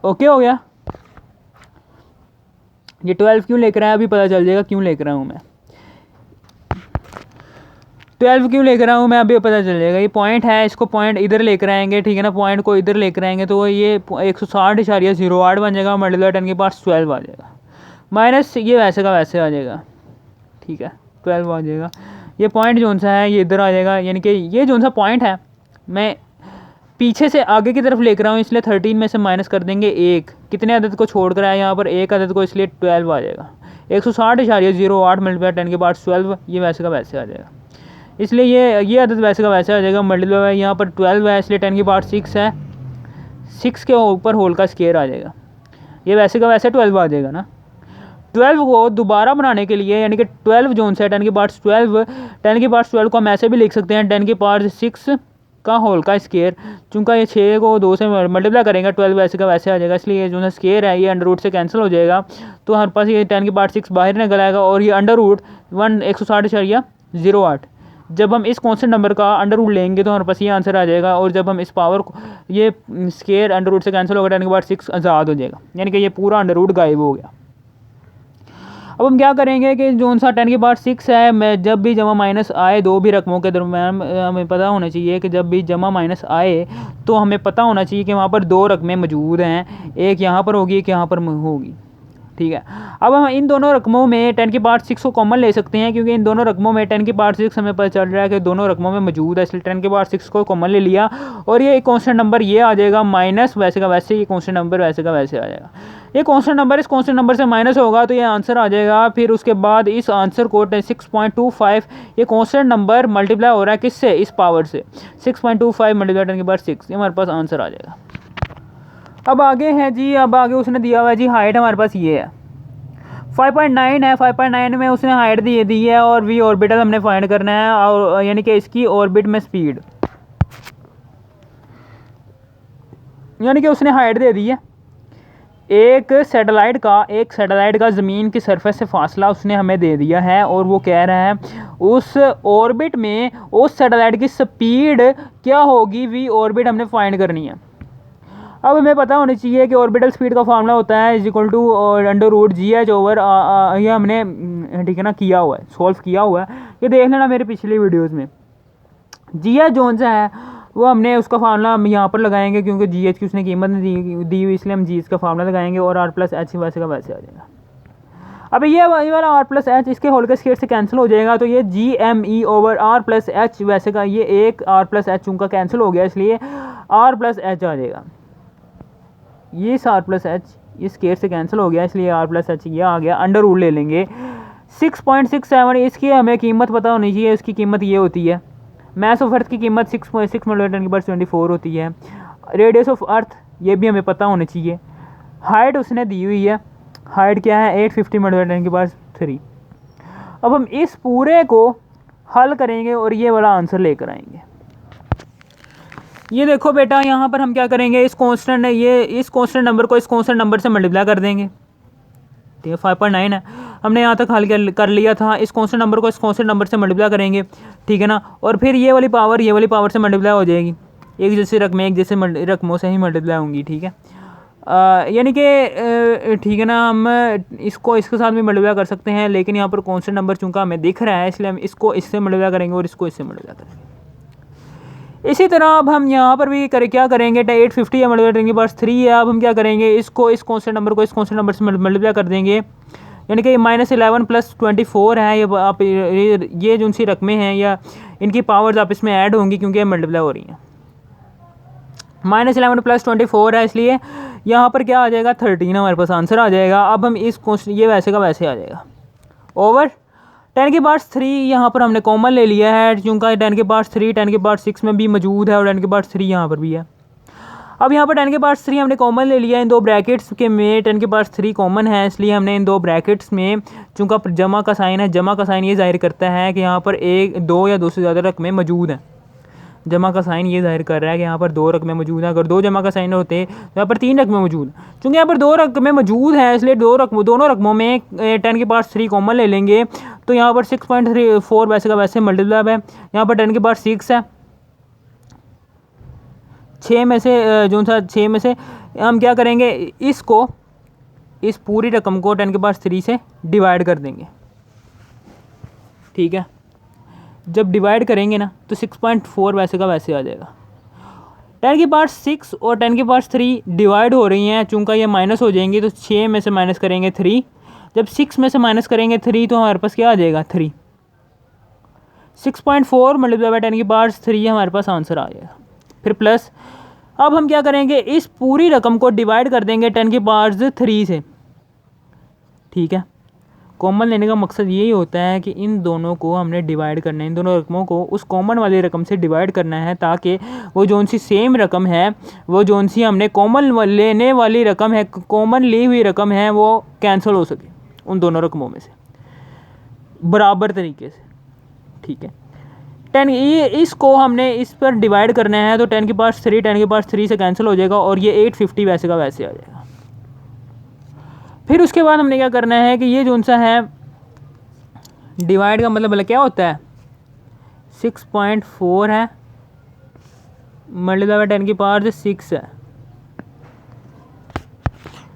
Okay हो गया। ये 12 क्यों लेकर आया अभी पता चल जाएगा क्यों लेकर आया हूँ मैं। 12 क्यों लेकर आया हूँ मैं अभी पता चल जाएगा। ये पॉइंट है, इसको पॉइंट इधर लेकर आएंगे, ठीक है ना, पॉइंट को इधर लेकर आएंगे तो ये 160.08 बन जाएगा, मल्टीप्लाई 10 के पास 12 आ जाएगा, माइनस ये वैसे का वैसे आ जाएगा, ठीक है, 12 आ जाएगा। ये पॉइंट जोन सा है ये इधर आ जाएगा, यानी कि ये जोन सा पॉइंट है मैं पीछे से आगे की तरफ लेकर आया हूँ, इसलिए 13 में से माइनस कर देंगे एक, कितने अदद को छोड़ कर आया यहाँ पर, एक अदद को, इसलिए 12 आ जाएगा। 160.08 मल्टीप्लाई 10 के पास 12, ये वैसे का वैसे आ जाएगा, इसलिए ये अदद वैसे का वैसे आ जाएगा। मल्टीप्लाई यहाँ पर 12 है इसलिए 10 के पावर 6 है, 6 के ऊपर होल का स्केयर आ जाएगा, ये वैसे का वैसे 12 आ जाएगा ना। 12 को दोबारा बनाने के लिए, यानी कि 12 जोन से 10 के पावर 12, 10 के पावर 12 को हम ऐसे भी लिख सकते हैं 10 के पावर 6 का होल का स्केयर, चूँकि ये 6 को 2 से मल्टीप्लाई करेंगे 12 वैसे का वैसे आ जाएगा, इसलिए ये जो है स्केयर है ये अंडर रूट से कैंसिल हो जाएगा, तो हमारे पास ये 10 के पावर 6 बाहर निकल आएगा, और ये अंडर रूट 160.08, जब हम इस कॉन्स्टेंट नंबर का अंडर रूट लेंगे तो हमारे पास ये आंसर आ जाएगा, और जब हम इस पावर को, ये स्केयर अंडर रूट से कैंसिल होगा, 10 के पावर 6 आज़ाद हो जाएगा, यानी कि ये पूरा अंडर रूट गायब हो गया। अब हम क्या करेंगे कि जो सा 10 के पावर 6 है, मैं जब भी जमा माइनस आए दो भी रकमों के दरम्यान, हमें पता होना चाहिए कि जब भी जमा माइनस आए तो हमें पता होना चाहिए कि वहाँ पर दो रकमें मौजूद हैं, एक यहाँ पर होगी एक यहाँ पर होगी, ठीक है। अब हम इन दोनों रकमों में 10 की पावर 6 को कॉमन ले सकते हैं, क्योंकि इन दोनों रकमों में 10 की पावर 6 हमें पता चल रहा है कि दोनों रकमों में मौजूद है, इसलिए 10 की पावर 6 को कॉमन ले लिया, और ये एक कांस्टेंट नंबर ये आ जाएगा माइनस वैसे का वैसे, ये कांस्टेंट नंबर वैसे का वैसे आ जाएगा। ये कांस्टेंट नंबर इस कांस्टेंट नंबर से माइनस होगा तो ये आंसर आ जाएगा। फिर उसके बाद इस आंसर को 6.25, ये कांस्टेंट नंबर मल्टीप्लाई हो रहा है किससे, इस पावर से, 6.25 मल्टीप्लाई 10 की पावर 6, ये हमारे पास आंसर आ जाएगा। अब आगे है जी, अब आगे उसने दिया हुआ है जी हाइट हमारे पास ये है 5.9 है, 5.9 में उसने हाइट दी है, और वी ऑर्बिटल हमने फाइंड करना है, और यानी कि इसकी ऑर्बिट में स्पीड, यानी कि उसने हाइट दे दी है। एक सैटेलाइट का ज़मीन की सरफेस से फासला उसने हमें दे दिया है, और वो कह रहा है उस ऑर्बिट में उस सैटेलाइट की स्पीड क्या होगी, वी ऑर्बिट हमने फाइंड करनी है। अब हमें पता होना चाहिए कि ऑर्बिटल स्पीड का फार्मूला होता है = अंडर रूट GH ओवर, ये हमने ठीक है ना किया हुआ है, सॉल्व किया हुआ है, ये देख लेना मेरे पिछली वीडियोस में। GH जोन सा है वो हमने उसका फार्मूला हम यहाँ पर लगाएंगे, क्योंकि GH की उसने कीमत दी हुई, इसलिए हम GH का फार्मूला लगाएंगे, और R+H वैसे का वैसे आ जाएगा। अब ये वाला R+H इसके होल के स्केयर से कैंसिल हो जाएगा, तो ये GME ओवर R+H वैसे का, ये एक R+H उनका कैंसिल हो गया, इसलिए R+H आ जाएगा। ये R+H इस स्केयर से कैंसिल हो गया, इसलिए R+H ये आ गया, अंडर रूट ले लेंगे 6.67, इसकी हमें कीमत पता होनी चाहिए, इसकी कीमत ये होती है, मास ऑफ अर्थ की कीमत 6.6 मल्टीप्लाई 10 की पावर 24 होती है, रेडियस ऑफ अर्थ ये भी हमें पता होनी चाहिए, हाइट उसने दी हुई है, हाइट क्या है 850 मल्टीप्लाई 10 की पावर 3। अब हम इस पूरे को हल करेंगे और ये वाला आंसर लेकर आएंगे। ये देखो बेटा, यहाँ पर हम क्या करेंगे, इस कांस्टेंट नंबर को इस कांस्टेंट नंबर से मल्टीप्लाई कर देंगे, ठीक है, 5.9 है, हमने यहाँ तक हल कर लिया था। इस कांस्टेंट नंबर को इस कांस्टेंट नंबर से मल्टीप्लाई करेंगे, ठीक है ना, और फिर ये वाली पावर से मल्टीप्लाई हो जाएगी, एक जैसी रकमें एक जैसे रकमों से ही मल्टीप्लाई होंगी, ठीक है, यानी कि ठीक है ना, हम इसको इसके साथ भी मल्टीप्लाई कर सकते हैं, लेकिन यहाँ पर कांस्टेंट नंबर चूँकि हमें दिख रहा है, इसलिए हम इसको इससे मल्टीप्लाई करेंगे और इसको इससे मल्टीप्लाई करेंगे। इसी तरह अब हम यहाँ पर भी क्या करेंगे, 850 है मल्टीप्लाई के पास 3 है, अब हम क्या करेंगे, इसको इस कांस्टेंट नंबर को इस कांस्टेंट नंबर से मल्टीप्लाई कर देंगे, यानी कि -11 + 24 है, ये आप ये जो सी रकमें हैं या इनकी पावर्स आप इसमें ऐड होंगी, क्योंकि ये मल्टीप्लाई हो रही हैं। -11 + 24 है, इसलिए यहाँ पर क्या आ जाएगा 13 हमारे पास आंसर आ जाएगा। अब हम इस ये वैसे का वैसे आ जाएगा, ओवर 10 की पावर 3 यहाँ पर हमने कॉमन ले लिया है, क्योंकि 10 की पावर 3 10 की पावर 6 में भी मौजूद है, और 10 की पावर 3 यहाँ पर भी है। अब यहाँ पर 10 की पावर 3 हमने कॉमन ले लिया, इन दो ब्रैकेट्स के में 10 की पावर 3 कॉमन है, इसलिए हमने इन दो ब्रैकेट्स में, चूँकि जमा का साइन है, जमा का साइन ये जाहिर करता है कि यहाँ पर एक, दो या दो से ज़्यादा रकमें मौजूद हैं। जमा का साइन ये जाहिर कर रहा है कि यहाँ पर दो रकमें मौजूद हैं, अगर दो जमा का साइन होते तो यहाँ पर 3 रकमें मौजूद, क्योंकि यहाँ पर दो रकमें मौजूद हैं, इसलिए दोनों रकमों में 10 की पावर 3 कॉमन ले लेंगे, तो यहाँ पर 6.34 वैसे का वैसे मल्टीप्लाई है, यहाँ पर 10 की पावर 6 है, 6 में से जो सा 6 में से हम क्या करेंगे, इसको इस पूरी रकम को 10 के पावर 3 से डिवाइड कर देंगे। ठीक है, जब डिवाइड करेंगे ना तो 6.4 वैसे का वैसे आ जाएगा। 10 की पावर 6 और 10 की पावर 3 डिवाइड हो रही हैं, चूँकि ये माइनस हो जाएंगी तो 6 में से माइनस करेंगे 3, जब 6 में से माइनस करेंगे 3 तो हमारे पास क्या आ जाएगा 3। 6.4 मल्टीप्लाई बाई 10 की पावर 3 हमारे पास आंसर आ जाएगा। फिर प्लस, अब हम क्या करेंगे, इस पूरी रकम को डिवाइड कर देंगे 10 की पावर 3 से। ठीक है, कॉमन लेने का मकसद यही होता है कि इन दोनों को हमने डिवाइड करना है, इन दोनों रकमों को उस कॉमन वाली रकम से डिवाइड करना है, ताकि वो जोन सी सेम रकम है, वो जोन सी हमने कॉमन लेने वाली रकम है, कॉमन ली हुई रकम है, वो कैंसिल हो सके उन दोनों रकमों में से बराबर तरीके से। ठीक है, 10 ये इसको हमने इस पर डिवाइड करना है, तो 10 की पावर 3 10 की पावर 3 से कैंसिल हो जाएगा और ये 850 वैसे का वैसे आ जाएगा। फिर उसके बाद हमने क्या करना है कि ये जोन सा है डिवाइड का मतलब क्या होता है, 6.4 है मल्टीप्लाई बाई 10 की पावर 6 है।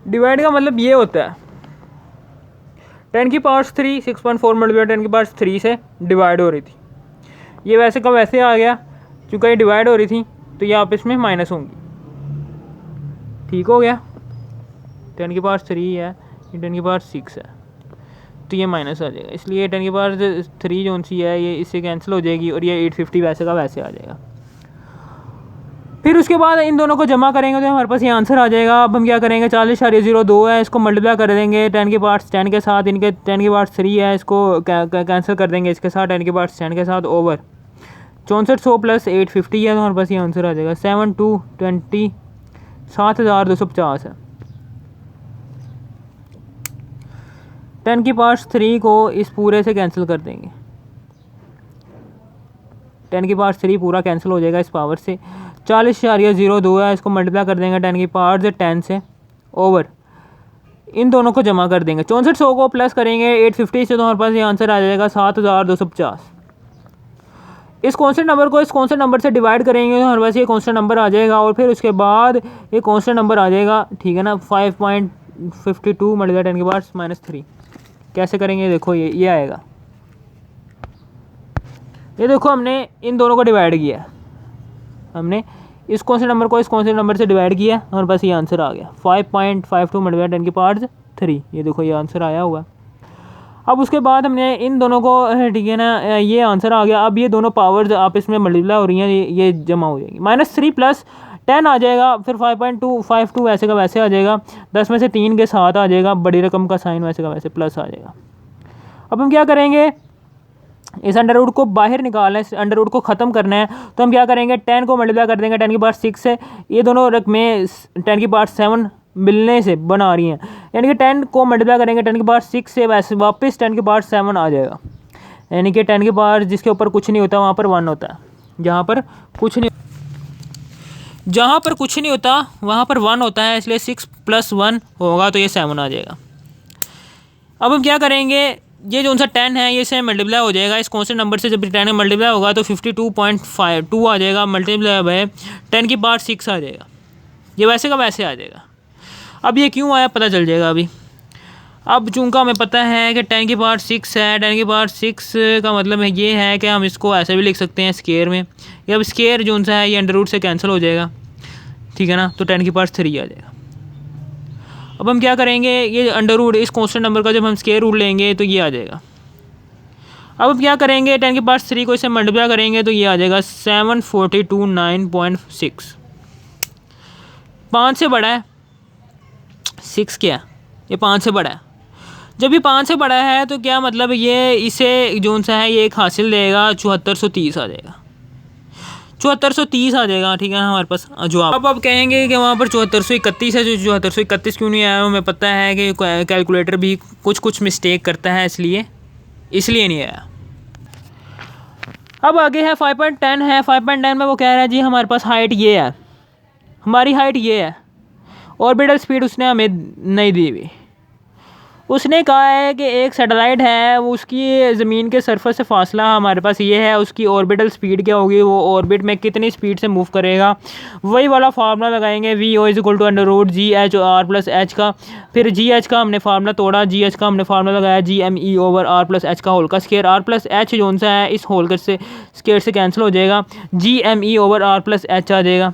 डिवाइड का मतलब ये होता है 10 की पावर 3 6.4 मल्टीप्लाई 10 की पावर 3 से डिवाइड हो रही थी, ये वैसे का वैसे आ गया, चूँकि ये डिवाइड हो रही थी तो ये आपस में माइनस होंगी। ठीक हो गया, 10 की पावर 3 है, ये 10 की पावर 6 है, तो ये माइनस आ जाएगा, इसलिए 10 की पावर 3 जो सी है ये इससे कैंसिल हो जाएगी और ये 850 वैसे का वैसे आ जाएगा। फिर उसके बाद इन दोनों को जमा करेंगे तो हमारे पास ये आंसर आ जाएगा। अब हम क्या करेंगे, 40.02 है, इसको मल्टीप्लाई कर देंगे 10 की पावर 10 के साथ, इनके 10 की पावर 3 है, इसको कैंसिल कर देंगे इसके साथ 10 की पावर 10 के साथ, ओवर 6400 प्लस 850 है, तो हमारे पास ये आंसर आ जाएगा 7220 7250 है। 10 की पावर 3 को इस पूरे से कैंसिल कर देंगे, 10 की पावर 3 पूरा कैंसिल हो जाएगा इस पावर से। 40.02 है, इसको मल्टीप्लाई कर देंगे 10 की पावर 10 से, ओवर इन दोनों को जमा कर देंगे, 6400 को प्लस करेंगे 850 से, तो हमारे पास ये आंसर आ जाएगा 7250। इस कॉन्स्टेंट नंबर को इस कॉन्स्टेंट नंबर से डिवाइड करेंगे तो हमारे पास ये कॉन्स्टेंट नंबर आ जाएगा, और फिर उसके बाद ये कॉन्स्टेंट नंबर आ जाएगा। ठीक है ना, 5.52 मल्टीप्लाई 10 की पावर -3 कैसे करेंगे, देखो ये आएगा, ये देखो हमने इन दोनों को डिवाइड किया, हमने इस कॉन्स्टेंट नंबर को इस कॉन्स्टेंट नंबर से डिवाइड किया, हमारे पास ये आंसर आ गया 5.52 मल्टीप्लाई 10 की पावर 3, ये देखो ये आंसर आया हुआ। अब उसके बाद हमने इन दोनों को, ठीक है ना, ये आंसर आ गया। अब ये दोनों पावर्स आपस में मल्टीप्लाई हो रही हैं, ये जमा हो जाएगी, -3 प्लस 10 आ जाएगा, फिर 5.252 वैसे का वैसे आ जाएगा, 10 में से 3 के साथ आ जाएगा, बड़ी रकम का साइन वैसे का वैसे प्लस आ जाएगा। अब हम क्या करेंगे, इस अंडर रूट को बाहर निकालना है, इस अंडर रूट को ख़त्म करना है, तो हम क्या करेंगे 10 को मल्टीप्लाई कर देंगे 10 की पावर 6 से, ये दोनों रकमें 10 की पावर 7 मिलने से बना रही हैं, यानी कि 10 को मल्टीप्लाई करेंगे 10 की पावर 6 से, वैसे वापस 10 की पावर 7 आ जाएगा, यानी कि 10 की पावर जिसके ऊपर कुछ नहीं होता वहाँ पर 1 होता है, जहाँ पर कुछ नहीं होता वहाँ पर 1 होता है, इसलिए 6 + 1 होगा तो ये 7 आ जाएगा। अब हम क्या करेंगे, ये जो सा 10 है ये से मल्टीप्लाई हो जाएगा, इस कॉन्स्टेंट नंबर से जब 10 मल्टीप्लाई होगा तो 52.52 आ जाएगा, मल्टीप्लाई बाय 10 की पावर 6 आ जाएगा, ये वैसे का वैसे आ जाएगा। अब ये क्यों आया पता चल जाएगा अभी। अब चूँकि हमें पता है कि 10 की पावर 6 है, 10 की पावर 6 का मतलब है ये है कि हम इसको ऐसे भी लिख सकते हैं स्केयर में, या अब स्केयर जो सा है ये अंडर रूट से कैंसिल हो जाएगा, ठीक है ना, तो 10 की पावर 3 आ जाएगा। अब हम क्या करेंगे, ये अंडर रूट इस कॉन्स्टेंट नंबर का जब हम स्केयर रूट लेंगे तो ये आ जाएगा। अब हम क्या करेंगे, 10 की पावर 3 को इससे मल्टीप्लाई करेंगे तो ये आ जाएगा 7429.6, 5 से बड़ा है 6, क्या ये 5 से बड़ा है, जब ये 5 से बड़ा है तो क्या मतलब ये इसे जो सा है ये एक हासिल देगा, 7430 आ जाएगा, 7430 आ जाएगा, ठीक है ना हमारे पास जो अब कहेंगे कि वहाँ पर 7431 है, जो 7431 क्यों नहीं आया, हमें पता है कि कैलकुलेटर भी कुछ मिस्टेक करता है, इसलिए नहीं आया। अब आगे है 5.10 है, 5.10 में वो कह रहा है जी हमारे पास हाइट ये है, हमारी हाइट ये है, ऑर्बिटल स्पीड उसने हमें नहीं दी हुई, उसने कहा है कि एक सैटेलाइट है, उसकी ज़मीन के सरफेस से फासला हमारे पास ये है, उसकी ऑर्बिटल स्पीड क्या होगी, वो ऑर्बिट में कितनी स्पीड से मूव करेगा। वही वाला फार्मूला लगाएंगे, V=√GH/R+H का। फिर GH का हमने फार्मूला तोड़ा, GH का हमने फार्मूला लगाया GME/R+H का होल का स्केयर। R+H जो सा है इस होल का से स्केयर से कैंसिल हो जाएगा, GME/R+H आ जाएगा।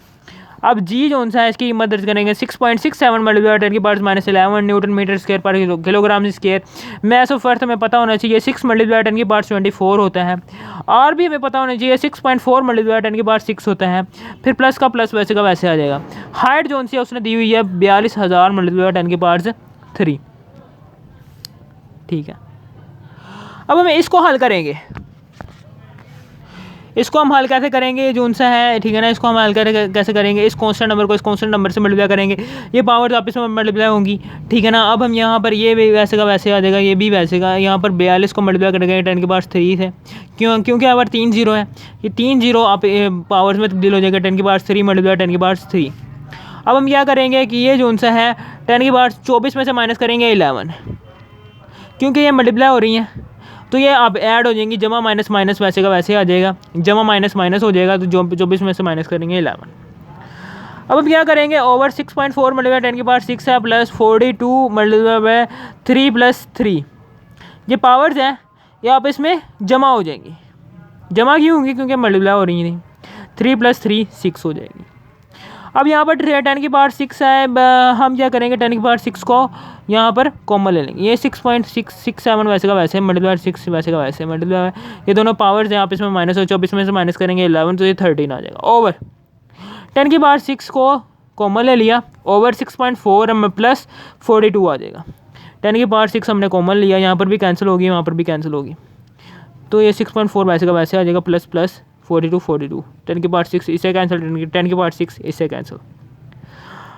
अब जी जो सा है इसकी कीमत दर्ज करेंगे 6.67 मल्टीप्लाई 10⁻11 न्यूटन मीटर स्केयर पर kilogram square. Math of earth में पता होना चाहिए 6 मल्टीप्लाई 10⁻24 होता है। और भी हमें पता होना चाहिए 6.4 मल्टीप्लाई 10⁻6 होता है। फिर प्लस का प्लस वैसे का वैसे आ जाएगा। हाइट जो सी है उसने दी हुई है 42,000 मल्टीप्लाई 10⁻3। ठीक है, अब हम इसको हल करेंगे। इसको हम हल कैसे करेंगे जो सा है, ठीक है ना, इसको हम हल कैसे करेंगे, इस कांस्टेंट नंबर को इस कांस्टेंट नंबर से मल्टीप्लाई करेंगे, ये पावर्स आपस में मल्टीप्लाई होंगी। ठीक है ना, अब हम यहाँ पर ये भी वैसे का वैसे आ जाएगा, ये भी वैसे का। यहाँ पर 42 को मल्टीप्लाई करेंगे 10⁻3 से, क्योंकि यहाँ पर 3 जीरो है, ये 3 जीरो आप पावर्स में तब्दील हो जाएगा 10⁻3 मल्टीप्लाई 10⁻3। अब हम क्या करेंगे कि ये जो सा है 10⁻24 में से माइनस करेंगे 11, क्योंकि ये मल्टीप्लाई हो रही हैं तो ये अब ऐड हो जाएंगी, जमा माइनस माइनस वैसे का वैसे आ जाएगा, जमा माइनस माइनस हो जाएगा, तो 24 में से माइनस करेंगे 11। अब हम क्या करेंगे, ओवर 6.4 मल्टीप्लाई 10⁻6 है प्लस 42 मल्टीप्लाई 3 + 3, ये पावर्स हैं ये आपस में जमा हो जाएंगी। जमा क्यों होंगी, क्योंकि मल्टीप्लाई हो रही हैं। 3 + 3 6 हो जाएगी। अब यहाँ पर 10⁻6 है, हम क्या करेंगे 10⁻6 को यहाँ पर कॉमन ले लेंगे। ये 6.667 वैसे का वैसे मल्टीप्लाई 6 वैसे का वैसे मल्टीप्लाई, ये दोनों पावर्स हैं आपस में माइनस हो, 24 में से माइनस करेंगे 11, तो ये 13 आ जाएगा। ओवर 10⁻6 को कॉमन ले लिया, ओवर 6.4 हम प्लस 42 आ जाएगा। 10⁻6 हमने कॉमन लिया, यहाँ पर भी कैंसिल होगी, वहाँ पर भी कैंसिल होगी, तो ये 6.4 वैसे का वैसे आ जाएगा, प्लस प्लस 42 10⁻6 इससे कैंसिल, 10⁻6 इससे कैंसिल।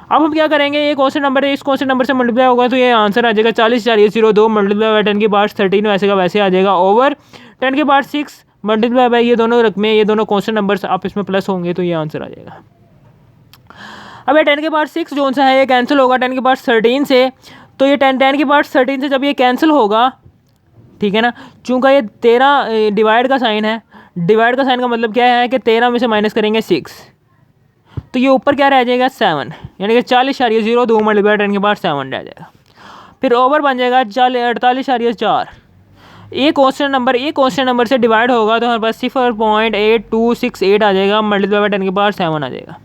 अब हम क्या करेंगे, ये कौन से नंबर है, इस कौन से नंबर से मल्टीप्लाई होगा तो ये आंसर आ जाएगा 40,002 मल्टीप्लाई 10⁻13 वैसे का वैसे आ जाएगा। ओवर 10⁻6 मल्टीप्लाई बाई ये दोनों रकमें, ये दोनों कौन से नंबर आप इसमें प्लस होंगे तो ये आंसर आ जाएगा। अब ये 10⁻6 जो सा है ये कैंसिल होगा 10⁻13 से, तो ये 10⁻13 से जब ये कैंसिल होगा, ठीक है ना, चूँकि ये 13 डिवाइड का साइन है, डिवाइड का साइन का मतलब क्या है कि 13 में से माइनस करेंगे 6, तो ये ऊपर क्या रह जाएगा 7, यानी कि 40,02 मल्टीप्लाई 10⁻7 रह जाएगा। फिर ओवर बन जाएगा 48,4। ये कांस्टेंट नंबर से डिवाइड होगा तो हमारे पास 0.8268 आ जाएगा, मल्टीप्लाई 10⁻7 आ जाएगा।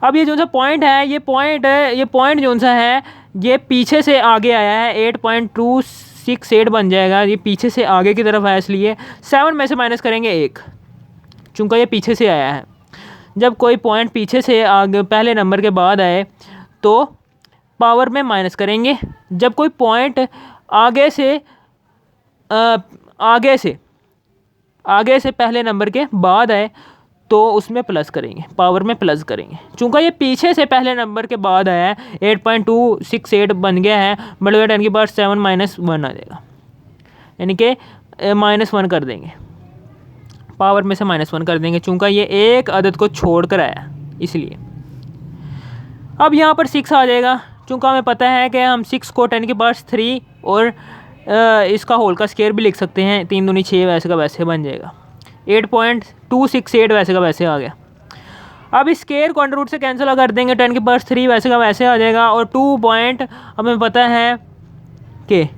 अब ये जो सा पॉइंट है, ये पॉइंट जो सा है ये पीछे से आगे आया है, 8.268 बन जाएगा, ये पीछे से आगे की तरफ है, इसलिए 7 में से माइनस करेंगे 1, चूँकि ये पीछे से आया है। जब कोई पॉइंट पीछे से आगे पहले नंबर के बाद आए तो पावर में माइनस करेंगे, जब कोई पॉइंट आगे से पहले नंबर के बाद आए तो उसमें प्लस करेंगे, पावर में प्लस करेंगे। चूँकि ये पीछे से पहले नंबर के बाद आया है, 8.268 बन गया है, मल्टीप्लाई 10⁻7 -1 आ जाएगा, यानी कि -1 कर देंगे, पावर में से -1 कर देंगे, चूँकि ये एक अदद को छोड़ कर आया इसलिए। अब यहाँ पर 6 आ जाएगा, चूँकि हमें पता है कि हम 6 को 10⁻3 और इसका होल का स्केयर भी लिख सकते हैं, 3 दूनी 6 वैसे का वैसे बन जाएगा, 8.268 वैसे का वैसे आ गया। अब इस स्केयर को अंडर रूट से कैंसिल कर देंगे, 10⁻3 वैसे का वैसे आ जाएगा, और 2 पॉइंट हमें पता है कि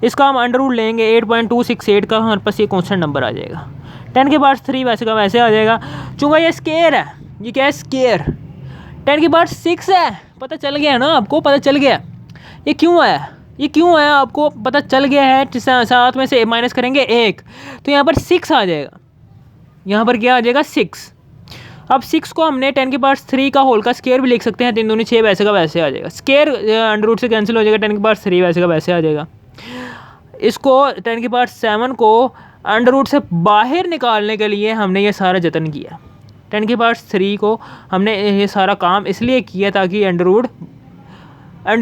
इसका हम अंडर रूट लेंगे, 8.268 का हमारे पास ये कॉन्स्टेंट नंबर आ जाएगा, 10⁻3 वैसे का वैसे आ जाएगा। चूँकि ये स्केयर है, ये क्या है स्केयर, 10⁻6 है, पता चल गया ना आपको, पता चल गया ये क्यों आया, आपको पता चल गया है। 7 में से माइनस करेंगे 1, तो यहाँ पर 6 आ जाएगा, यहाँ पर क्या आ जाएगा 6। अब 6 को हमने 10⁻3 का होल का स्केयर भी लिख सकते हैं, 3 दूनी 6 वैसे का वैसे आ जाएगा, स्केयर अंडर रूट से कैंसिल हो जाएगा, 10⁻3 वैसे का वैसे आ जाएगा। इसको 10⁻7 को अंडर रूट से बाहर निकालने के लिए हमने ये सारा जतन किया, 10⁻3 को हमने ये सारा काम इसलिए किया ताकि अंडर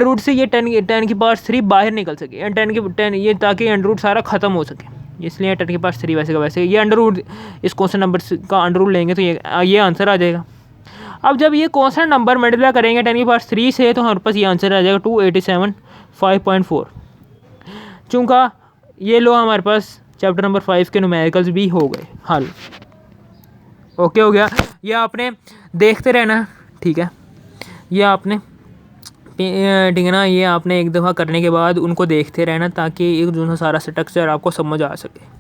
रूट से ये 10⁻3 बाहर निकल सके, ये ताकि अंडर रूट सारा ख़त्म हो सके, इसलिए 10⁻3 वैसे का वैसे ये अंडर रूट, इस क्वेश्चन नंबर का अंडर रूट लेंगे तो ये आंसर आ जाएगा। अब जब ये कॉन्स्टेंट नंबर मल्टीप्लाई करेंगे 10⁻³ से तो हमारे पास ये आंसर आ जाएगा 287 5.4। चूँकि ये लो हमारे पास चैप्टर नंबर 5 के न्यूमेरिकल्स भी हो गए हल। ओके हो गया। ये आपने देखते रहना, ठीक है। ये आपने ठीक है ना, ये आपने एक दफ़ा करने के बाद उनको देखते रहना ताकि एक जो सारा स्ट्रक्चर आपको समझ आ सके।